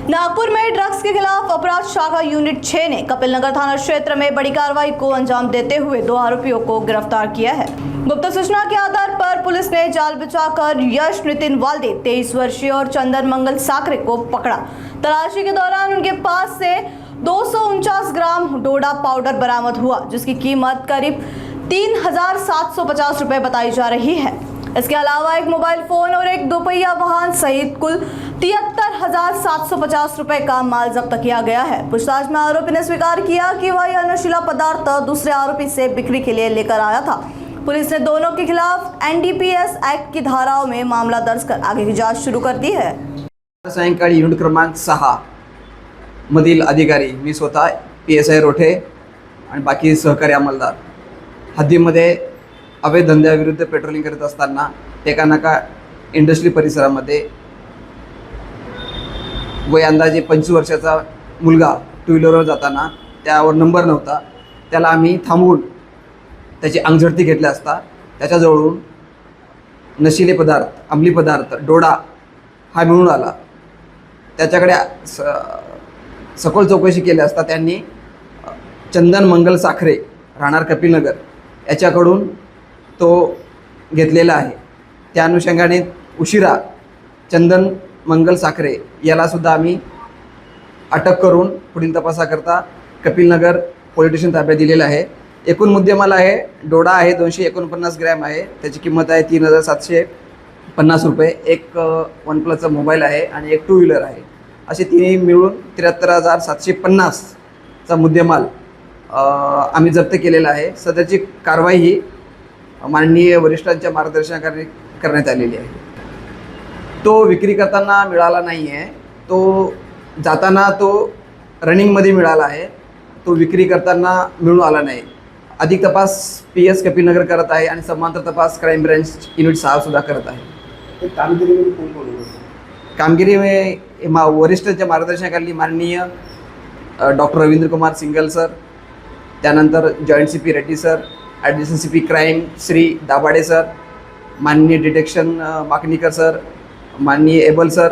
नागपुर में ड्रग्स के खिलाफ अपराध शाखा यूनिट 6 ने कपिल नगर थाना क्षेत्र में बड़ी कार्रवाई को अंजाम देते हुए 2 आरोपियों को गिरफ्तार किया है। गुप्त सूचना के आधार पर पुलिस ने जाल बिछाकर यश नितिन वाल्दे 23 वर्षीय और चंदन मंगल साकरे को पकड़ा। तलाशी के दौरान उनके पास से 249 ग्राम डोडा पाउडर बरामद हुआ, जिसकी कीमत करीब 3,750 रुपए बताई जा रही है। इसके अलावा एक मोबाइल फोन और एक दोपहिया वाहन सहित कुल 73,750 रुपए का माल जब्त किया गया है। पूछताछ में आरोपी ने स्वीकार किया कि वह यह नशीला पदार्थ दूसरे आरोपी से बिक्री के लिए लेकर आया था। पुलिस ने दोनों के खिलाफ NDPS एक्ट की धाराओं में मामला दर्ज कर आगे की जांच शुरू कर दी है। सायंकाळी युनिट क्रमांक 6 मधील अधिकारी मी स्वतः PSI रोठे आणि बाकी सहकारी अंमलदार हद्दीमध्ये अवैध धंद्याविरुद्ध पेट्रोलिंग करत असताना टेकानाका इंडस्ट्री परिसरामध्ये वय अंदाजे 25 वर्षाचा मुलगा टू व्हीलरवर जाताना त्यावर नंबर नव्हता, त्याला आम्ही थांबवून त्याची अंगझडती घेतली असता त्याच्याजवळून नशिले पदार्थ, अंमली पदार्थ डोडा हा मिळून आला। त्याच्याकडे सखोल चौकशी केली असता त्यांनी चंदन मंगल साखरे राहणार कपिलनगर याच्याकडून तो घेतलेला आहे। त्या अनुषंगाने उशिरा चंदन मंगल साखरे याला सुद्धा आम्ही अटक करून पुढील तपासाकरता कपिलनगर पोलीस स्टेशन ताब्यात दिलेला आहे। एकूण मुद्देमाल आहे डोडा आहे 249 ग्रॅम आहे, त्याची किंमत आहे 3,750 रुपये। एक OnePlusचा मोबाईल आहे आणि एक टू व्हीलर आहे, असे तिन्ही मिळून 73,750 चा मुद्देमाल आम्ही जप्त केलेला आहे। सदरची कारवाई ही माननीय वरिष्ठांच्या मार्गदर्शनाखाली करण्यात आलेली आहे। तो विक्री करताना मिळाला नाही आहे, तो जाताना तो रनिंगमध्ये मिळाला आहे, तो विक्री करताना मिळून आला नाही। अधिक तपास PS कपिलनगर करत आहे आणि समांतर तपास क्राईम ब्रांच युनिट 6 सुद्धा करत आहे। कामगिरी वरिष्ठांच्या मार्गदर्शनाखाली माननीय डॉक्टर रवींद्र कुमार सिंगल सर, त्यानंतर joint CP Reddy sir, additional CP crime Shri Dabhade sir, माननीय डिटेक्शन माकणीकर सर, माननीय एबल सर,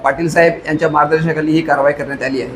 पाटील साहेब यांच्या मार्गदर्शनाखाली ही कारवाई करण्यात आली आहे।